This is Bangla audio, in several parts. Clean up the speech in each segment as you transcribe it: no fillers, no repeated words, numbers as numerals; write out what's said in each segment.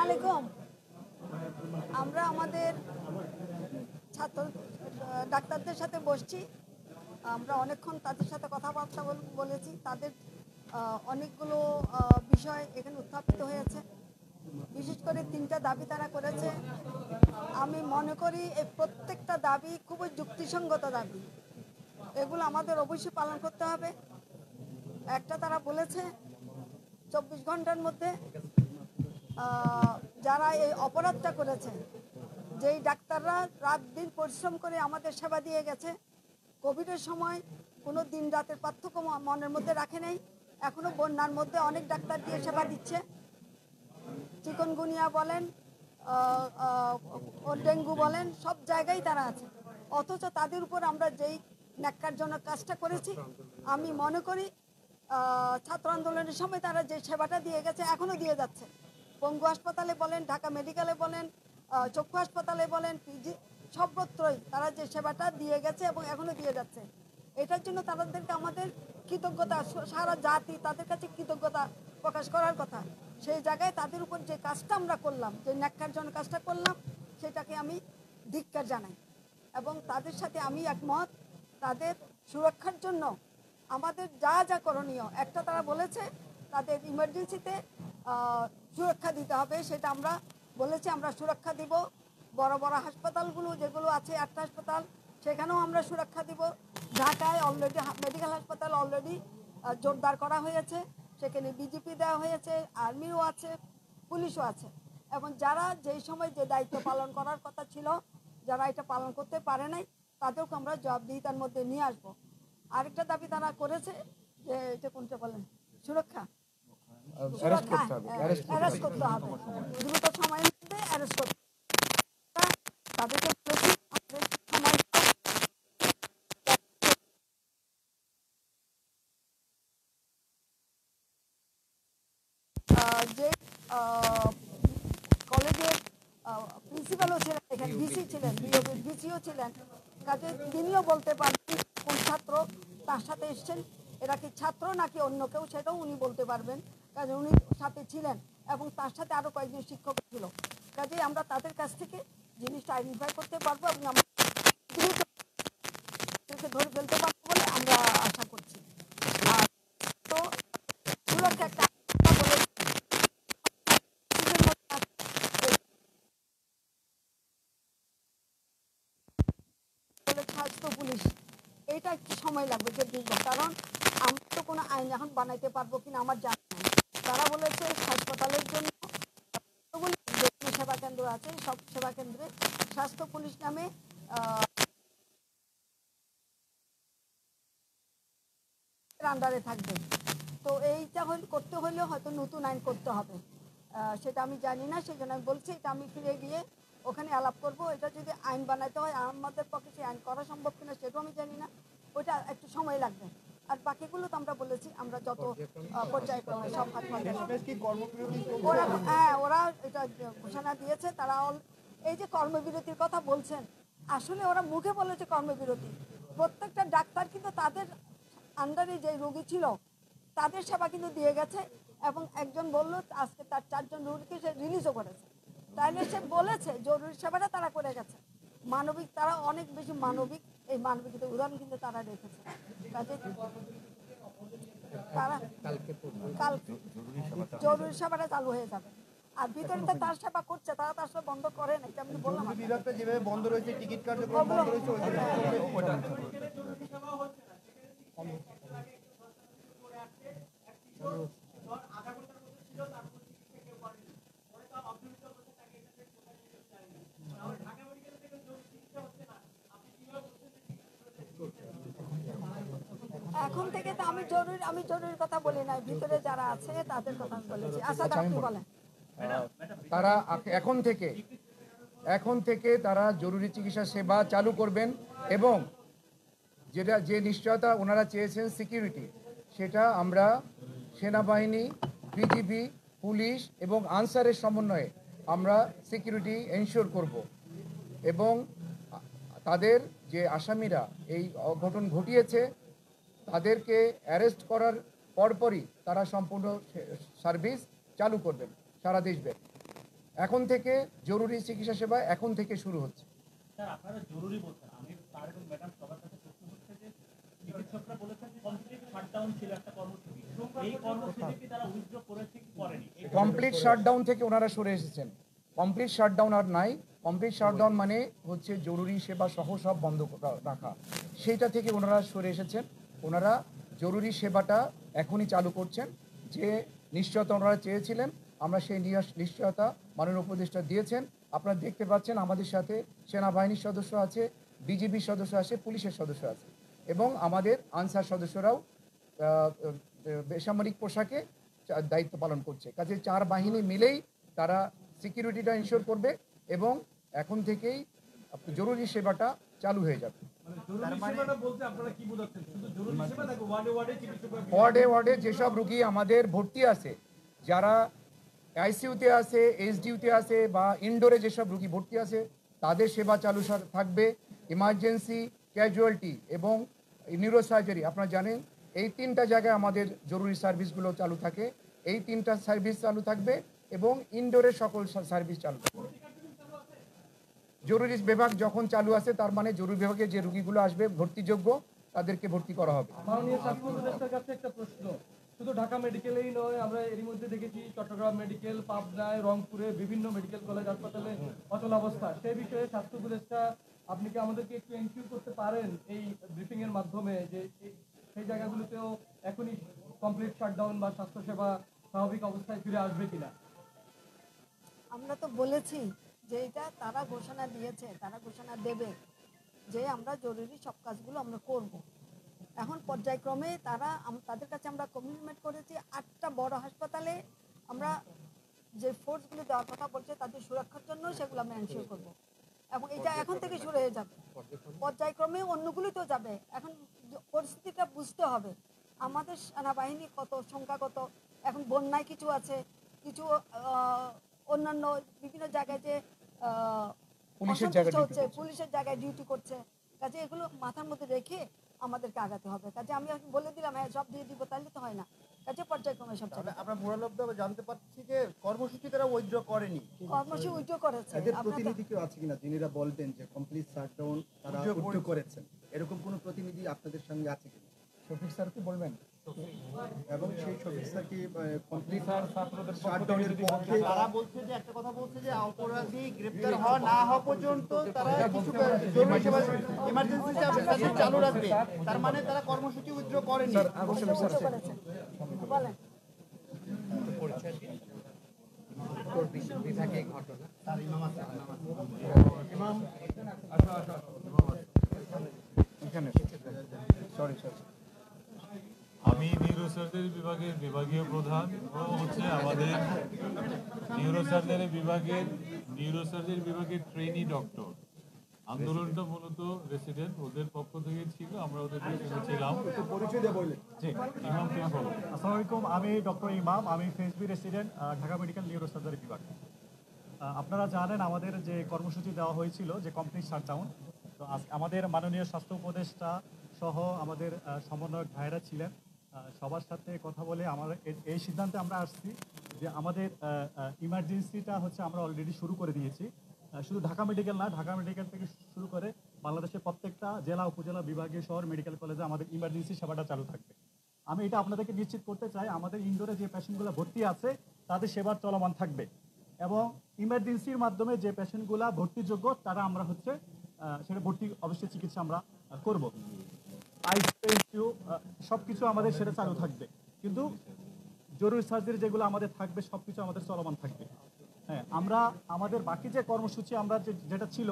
আলাইকুম। আমরা আমাদের ছাত্র ডাক্তারদের সাথে বসছি। আমরা অনেকক্ষণ তাদের সাথে কথাবার্তা বলেছি। তাদের অনেকগুলো বিষয় এখানে উত্থাপিত হয়েছে। বিশেষ করে 3টা দাবি তারা করেছে। আমি মনে করি এই প্রত্যেকটা দাবি খুবই যুক্তিসঙ্গত দাবি। এগুলো আমাদের অবশ্যই পালন করতে হবে। একটা তারা বলেছে 24 ঘন্টার মধ্যে যারা এই অপরাধটা করেছে, যেই ডাক্তাররা রাত দিন পরিশ্রম করে আমাদের সেবা দিয়ে গেছে, কোভিডের সময় কোনো দিন রাতের পার্থক্য মনের মধ্যে রাখে নাই, এখনও বন্যার মধ্যে অনেক ডাক্তার দিয়ে সেবা দিচ্ছে। চিকনগুনিয়া বলেন, ডেঙ্গু বলেন, সব জায়গায় তারা আছে। অথচ তাদের উপর আমরা যেই ন্যাক্কারজনক কাজটা করেছি, আমি মনে করি ছাত্র আন্দোলনের সময় তারা যে সেবাটা দিয়ে গেছে এখনও দিয়ে যাচ্ছে। পঙ্গু হাসপাতালে বলেন, ঢাকা মেডিকেলে বলেন, চক্ষু হাসপাতালে বলেন, পিজি, সর্বত্রই তারা যে সেবাটা দিয়ে গেছে এবং এখনও দিয়ে যাচ্ছে। এটার জন্য তাদেরকে আমাদের কৃতজ্ঞতা, সারা জাতি তাদের কাছে কৃতজ্ঞতা প্রকাশ করার কথা। সেই জায়গায় তাদের উপর যে কাজটা আমরা করলাম, যে ন্যাক্কারজনক কাজটা করলাম, সেটাকে আমি ধিক্কার জানাই এবং তাদের সাথে আমি একমত। তাদের সুরক্ষার জন্য আমাদের যা যা করণীয়, একটা তারা বলেছে তাদের ইমার্জেন্সিতে সুরক্ষা দিতে হবে, সেটা আমরা বলেছি আমরা সুরক্ষা দিব। বড় বড় হাসপাতালগুলো যেগুলো আছে, 8টা হাসপাতাল, সেখানেও আমরা সুরক্ষা দিব। ঢাকায় অলরেডি মেডিকেল হাসপাতাল অলরেডি জোরদার করা হয়েছে, সেখানে বিজেপি দেওয়া হয়েছে, আর্মিও আছে, পুলিশও আছে। এবং যারা যেই সময় যে দায়িত্ব পালন করার কথা ছিল, যারা এটা পালন করতে পারে নাই, তাদেরকে আমরা জবাবদিহিতার মধ্যে নিয়ে আসবো। আরেকটা দাবি তারা করেছে যে এটা কোনটা বলেন, সুরক্ষা, অ্যারেস্ট করতে হবে, দ্রুত সময়ের মধ্যে অ্যারেস্ট করতে তাদেরকে যে কলেজের প্রিন্সিপালও ছিলেন, এখানে ভিসি ছিলেন, ভিসিও ছিলেন, কাজে তিনিও বলতে পারবেন কোন ছাত্র তার সাথে এসছেন, এরা কি ছাত্র নাকি অন্য কেউ, সেটাও উনি বলতে পারবেন, কাজে উনি সাথে ছিলেন এবং তার সাথে আরও কয়েকজন শিক্ষক ছিল। কাজেই আমরা তাদের কাছ থেকে জিনিসটা আইডেন্টিফাই করতে পারবো এবং আমরা ধরে ফেলতে পারবো বলে আমরা আশা করছি। আর তো সুরক্ষা একটা স্বাস্থ্য পুলিশ, এইটা একটু সময় লাগবে যে বুঝবো, কারণ আমরা তো কোনো আইন এখন বানাইতে পারবো কিনা আমার জানা নেই। তারা বলেছে হাসপাতালের জন্য যে সেবা কেন্দ্র আছে সব সেবা কেন্দ্রে স্বাস্থ্য পুলিশ নামে আন্ডারে থাকবে। তো এইটা করতে হলেও হয়তো নতুন আইন করতে হবে, সেটা আমি জানি না, সেই জন্য আমি বলছি এটা আমি ফিরে গিয়ে ওখানে আলাপ করব। এটা যদি আইন বানাইতে হয় আমাদের পক্ষে সেই আইন করা সম্ভব কিনা সেটাও আমি জানি না, ওটা একটু সময় লাগবে। আর বাকিগুলো তো আমরা বলেছি আমরা যত পর্যায়ক্রমে সব ওরা এটা ঘোষণা দিয়েছে। তারা এই যে কর্মবিরতির কথা বলছেন, আসলে ওরা মুখে বলেছে কর্মবিরতি, প্রত্যেকটা ডাক্তার কিন্তু তাদের আন্ডারে যে রোগী ছিল তাদের সেবা কিন্তু দিয়ে গেছে এবং একজন বলল আজকে তার 4জন রোগীকে সে রিলিজও করেছে। তাইলে সে বলেছে জরুরি সেবাটা তারা করে গেছে। মানবিক, তারা অনেক বেশি মানবিক, এই মানবিকতার উদাহরণ কিন্তু তারা রেখেছে। কাজে তারা কাল জরুরি সেবাটা চালু হয়ে যাবে। আর ভিতরে তো তার সেবা করছে, তারা তার সেবা বন্ধ করে না, আমি বললাম যেভাবে বন্ধ রয়েছে, টিকিট কার্যক্রম বন্ধ রয়েছে। এখন থেকে তো আমি জরুরি কথা বলি নাই, ভিতরে যারা আছে তাদের কথা বলেছি। আচ্ছা আপনি বলেন। তারা এখন থেকে তারা জরুরি চিকিৎসা সেবা চালু করবেন এবং যেটা যে নিশ্চয়তা ওনারা চেয়েছেন সিকিউরিটি, সেটা আমরা সেনাবাহিনী, বিজিবি, পুলিশ এবং আনসারের সমন্বয়ে আমরা সিকিউরিটি এনশিওর করব এবং তাদের যে আসামিরা এই অঘটন ঘটিয়েছে তাদেরকে অ্যারেস্ট করার পরপরই তারা সম্পূর্ণ সার্ভিস চালু করবেন সারা দেশব্যাপী। এখন থেকে জরুরি চিকিৎসা সেবা এখন থেকে শুরু হচ্ছে। স্যার আপনারা জরুরি বলছেন, আমি স্যার এবং ম্যাডাম সবার কাছে প্রশ্ন হচ্ছে যে চিকিৎসকরা বলেছেন কমপ্লিট শাটডাউন ছিল একটা কর্মসূচি, এই কর্মসূচি কি তারা উইথড্র করেছে কি করেনি? কমপ্লিট শাটডাউন থেকে ওনারা সরে এসেছেন। কমপ্লিট শাটডাউন আর নাই। কমপ্লিট শাটডাউন মানে হচ্ছে জরুরি সেবা সহ সব বন্ধ রাখা, সেইটা থেকে ওনারা সরে এসেছেন। ওনারা জরুরি সেবাটা এখনই চালু করছেন। যে নিশ্চয়তা ওনারা চেয়েছিলেন, আমরা সেই নিশ্চয়তা মাননীয় উপদেষ্টা দিয়েছেন। আপনারা দেখতে পাচ্ছেন আমাদের সাথে সেনাবাহিনীর সদস্য আছে, বিজিবির সদস্য আছে, পুলিশের সদস্য আছে এবং আমাদের আনসার সদস্যরাও বেসামরিক পোশাকে দায়িত্ব পালন করছে। কাজে 4 বাহিনী মিলেই তারা সিকিউরিটিটা ইনশিওর করবে এবং এখন থেকেই জরুরি সেবাটা চালু হয়ে যাবে। ওয়ার্ডে ওয়ার্ডে যেসব রুগী আমাদের ভর্তি আছে, যারা আইসিইউতে আছে, এইচডিইউতে আছে বা ইনডোরে যেসব রুগী ভর্তি আছে, তাদের সেবা চালু থাকবে। ইমার্জেন্সি, ক্যাজুয়ালিটি এবং নিউরোসার্জারি, আপনারা জানেন এই 3টা জায়গায় আমাদের জরুরি সার্ভিসগুলো চালু থাকে। এই 3টা সার্ভিস চালু থাকবে এবং ইনডোরে সকল সার্ভিস চালু থাকবে। জরুরি বিভাগ যখন চালু আছে তার মানে জরুরি বিভাগে যে রুগীগুলো আসবে ভর্তিযোগ্য তাদেরকে ভর্তি করা হবে। মাননীয় স্বাস্থ্য উপদেষ্টার কাছে একটা প্রশ্ন, শুধু ঢাকা মেডিকেলেই নয়, আমরা এরই মধ্যে দেখেছি চট্টগ্রাম মেডিকেল, পাবনায়, রংপুরে বিভিন্ন মেডিকেল কলেজ হাসপাতালে অচল অবস্থা। সেই বিষয়ে স্বাস্থ্য উপদেষ্টা আপনি কি আমাদেরকে একটু এনশিওর করতে পারেন এই ব্রিফিং এর মাধ্যমে যে সেই জায়গাগুলোতেও এখনই কমপ্লিট শাটডাউন বা স্বাস্থ্যসেবা স্বাভাবিক অবস্থায় ফিরে আসবে কিনা? আমরা তো বলেছি যে এটা তারা ঘোষণা দিয়েছে, তারা ঘোষণা দেবে যে আমরা জরুরি সব কাজগুলো আমরা করব। এখন পর্যায়ক্রমে তাদের কাছে আমরা কমিটমেন্ট করেছি 8টা বড় হাসপাতালে আমরা যে ফোর্সগুলো দেওয়ার কথা বলছে তাদের সুরক্ষার জন্য সেগুলো আমরা এনশিওর করব এবং এটা এখন থেকে শুরু হয়ে যাবে। পর্যায়ক্রমে অন্যগুলিতেও যাবে। এখন পরিস্থিতিটা বুঝতে হবে আমাদের সেনাবাহিনী কত সংখ্যা কত, এখন বন্যায় কিছু আছে, কিছু অন্যান্য বিভিন্ন জায়গায় যে পুলিশের জায়গায় হচ্ছে, পুলিশের জায়গায় ডিউটি করছে। কাজে এগুলো মাথার মধ্যে রেখে আমাদেরকে আগাতে হবে। কাজে আমি এখন বলে দিলাম হ্যাঁ সব দিয়ে দিব, তাহলে তো হয় না। কাজে পর্যায়ক্রমে সব তাহলে আমরা মোরালব্ধভাবে জানতে পারছি যে কর্মসূচি তারা উইথড্র করেনি। কর্মসূচি উইথড্র করেছে। এদের প্রতিনিধি কেউ আছে কিনা যিনিরা বলবেন যে কমপ্লিট শাটডাউন তারা উইথড্র করেছেন, এরকম কোনো প্রতিনিধি আপনাদের সঙ্গে আছে কিনা? শফিক স্যারকে বলবেন। এবং সেই শফিক স্যার কি কমপ্লিট শাটডাউনের পক্ষে? তারা বলছে যে একটা কথা বলছে যে অপরাধী গ্রেফতার হওয়া না হওয়া পর্যন্ত তারা কিছু জরুরি সেবা ইমার্জেন্সি সার্ভিস চালু রাখবে। তার মানে তারা কর্মসূচি উইথড্র করেনি। উইথড্র করেছে। বলেন সরি। আমি নিউরোসার্জারি বিভাগের বিভাগীয় প্রধান ও হচ্ছে আমাদের নিউরোসার্জারি বিভাগের ট্রেনি ডক্টর। আন্দোলনটা মূলত রেসিডেন্ট ওদের পক্ষ থেকে ছিল, আমরা ওদের পিছনে ছিলাম। পরিচয় দিয়ে বললেন। জি, ইমাম কে বলো। আসসালামু আলাইকুম, আমি ডক্টর ইমাম, আমি ফেসবি রেসিডেন্ট, ঢাকা মেডিকেল নিউরোসার্জারি বিভাগ। আপনারা জানেন আমাদের যে কর্মসূচি দেওয়া হয়েছিল যে কমপ্লিট শাটডাউন, তো আমাদের মাননীয় স্বাস্থ্য উপদেষ্টা সহ আমাদের সমন্বয়ক ভাইরা ছিলেন, সবার সাথে কথা বলে আমরা এই সিদ্ধান্তে আমরা আসছি যে আমাদের ইমার্জেন্সিটা হচ্ছে আমরা অলরেডি শুরু করে দিয়েছি। শুধু ঢাকা মেডিকেল না, ঢাকা মেডিকেল থেকে শুরু করে বাংলাদেশের প্রত্যেকটা জেলা, উপজেলা, বিভাগীয় শহর মেডিকেল কলেজে আমাদের ইমার্জেন্সি সেবাটা চালু থাকবে। আমি এটা আপনাদেরকে নিশ্চিত করতে চাই, আমাদের ইনডোরে যে পেশেন্টগুলো ভর্তি আছে তাদের সেবা চলমান থাকবে এবং ইমার্জেন্সির মাধ্যমে যে পেশেন্টগুলো ভর্তিযোগ্য তারা আমরা হচ্ছে সেটা ভর্তি অবশ্যই চিকিৎসা আমরা করব। আইসিইউ সব কিছু আমাদের সেটা চালু থাকবে, কিন্তু জরুরি সার্জারি যেগুলো আমাদের থাকবে সব কিছু আমাদের চলমান থাকবে। হ্যাঁ, আমরা আমাদের বাকি যে কর্মসূচি আমরা যেটা ছিল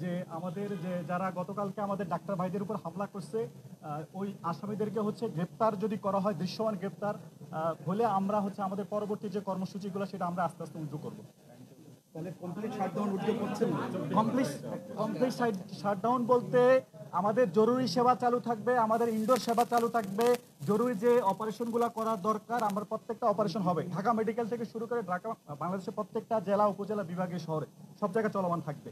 যে আমাদের যে যারা গতকালকে আমাদের ডাক্তার ভাইদের উপর হামলা করছে ওই আসামিদেরকে হচ্ছে গ্রেপ্তার যদি করা হয়, দৃশ্যমান গ্রেপ্তার হলে আমরা হচ্ছে আমাদের পরবর্তী যে কর্মসূচিগুলো সেটা আমরা আস্তে আস্তে উদ্যোগ করবো। তাহলে কমপ্লিট শাটডাউন উইথড্র করছেন না? কমপ্লিট শাটডাউন বলতে আমাদের জরুরি সেবা চালু থাকবে, আমাদের ইনডোর সেবা চালু থাকবে, জরুরি যে অপারেশনগুলো করা দরকার আমার প্রত্যেকটা অপারেশন হবে। ঢাকা মেডিকেল থেকে শুরু করে ঢাকা বাংলাদেশের প্রত্যেকটা জেলা, উপজেলা, বিভাগীয় শহরে সব জায়গায় চলমান থাকবে।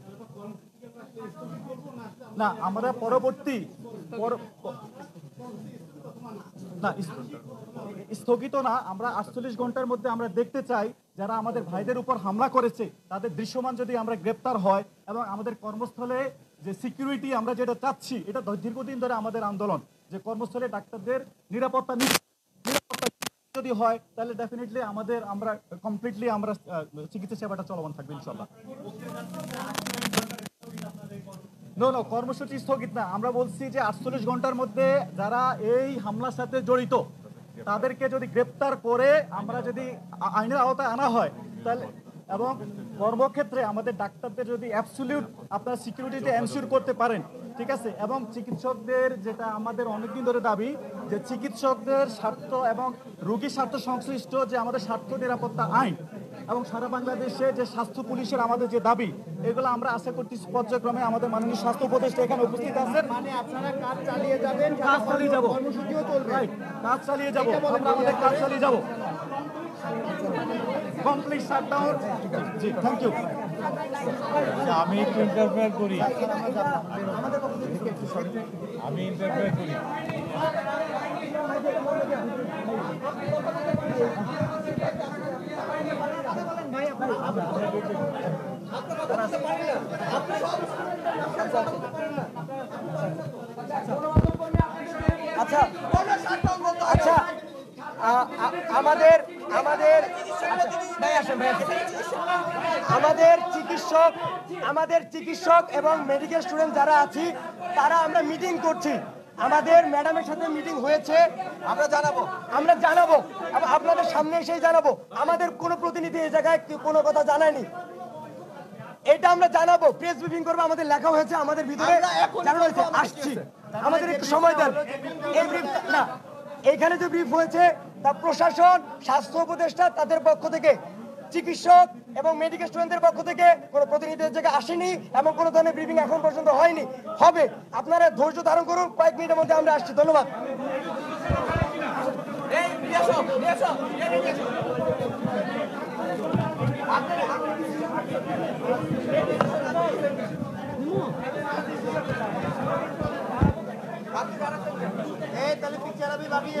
না, আমরা পরবর্তী না স্থগিত না, আমরা 48 ঘন্টার মধ্যে আমরা দেখতে চাই যারা আমাদের ভাইদের উপর হামলা করেছে তাদের দৃশ্যমান যদি আমরা গ্রেপ্তার হয় এবং আমাদের কর্মস্থলে যে সিকিউরিটি আমরা যেটা চাচ্ছি, এটা দীর্ঘদিন ধরে আমাদের আন্দোলন যে কর্মস্থলে ডাক্তারদের নিরাপত্তা যদি হয় তাহলে ডেফিনেটলি আমরা কমপ্লিটলি আমরা চিকিৎসা সেবাটা চলমান থাকবে ইনশাল্লাহ। নো কর্মসূচি স্থগিত না, আমরা বলছি যে 48 ঘন্টার মধ্যে যারা এই হামলার সাথে জড়িত তাদেরকে যদি গ্রেপ্তার করে আমরা যদি আইনের আওতায় আনা হয় তাহলে, এবং কর্মক্ষেত্রে আমাদের ডাক্তারদের যদি অ্যাবসলিউট আপনারা সিকিউরিটিতে এনশিওর করতে পারেন, ঠিক আছে, এবং চিকিৎসকদের যেটা আমাদের অনেকদিন ধরে দাবি যে চিকিৎসকদের স্বার্থ এবং রোগীর স্বার্থ সংশ্লিষ্ট যে আমাদের স্বার্থ নিরাপত্তা আইন এবং সারা বাংলাদেশে যে স্বাস্থ্য পুলিশের আমাদের যে দাবি, এগুলো আমরা আশা করতেছি পর্যায়ক্রমে আমাদের মাননীয় স্বাস্থ্য উপদেষ্টা এখানে উপস্থিত আছেন, মানে আপনারা কাজ চালিয়ে যাবেন, কাজ চালিয়ে যাব, কর্মসূচিও চলবে, কাজ চালিয়ে যাব, আমরা আমাদের কাজ চালিয়ে যাব। Complete shutdown. জি, থ্যাংক ইউ। আমি একটু ইন্টারফেয়ার করি, আমি ইন্টারফেয়ার করি। আচ্ছা আচ্ছা আমাদের আমাদের আমাদের চিকিৎসক এবং মেডিকেল স্টুডেন্ট যারা আছি তারা আমরা মিটিং করছি, আমাদের ম্যাডামের সাথে মিটিং হয়েছে, আমরা জানাবো আপনাদের সামনে এসেই জানাবো। আমাদের কোনো প্রতিনিধি এই জায়গায় কোনো কথা জানায়নি, এটা আমরা জানাবো, প্রেস ব্রিফিং করবো, আমাদের লেখা হয়েছে, আমাদের ভিতরে জানানো হয়েছে, আসছি, আমাদের একটু সময় দেন। এই ব্রিফ না, এইখানে যে ব্রিফ হয়েছে তা প্রশাসন, স্বাস্থ্য উপদেষ্টা তাদের পক্ষ থেকে, চিকিৎসক এবং মেডিকেল স্টুডেন্টদের পক্ষ থেকে কোনো প্রতিনিধিদের জায়গায় আসেনি এবং কোনো ধরনের ব্রিফিং এখন পর্যন্ত হয়নি, হবে। আপনারা ধৈর্য ধারণ করুন, কয়েক মিনিটের মধ্যে আমরা আসছি। ধন্যবাদ। তাহলে পিকচার আমি বাকি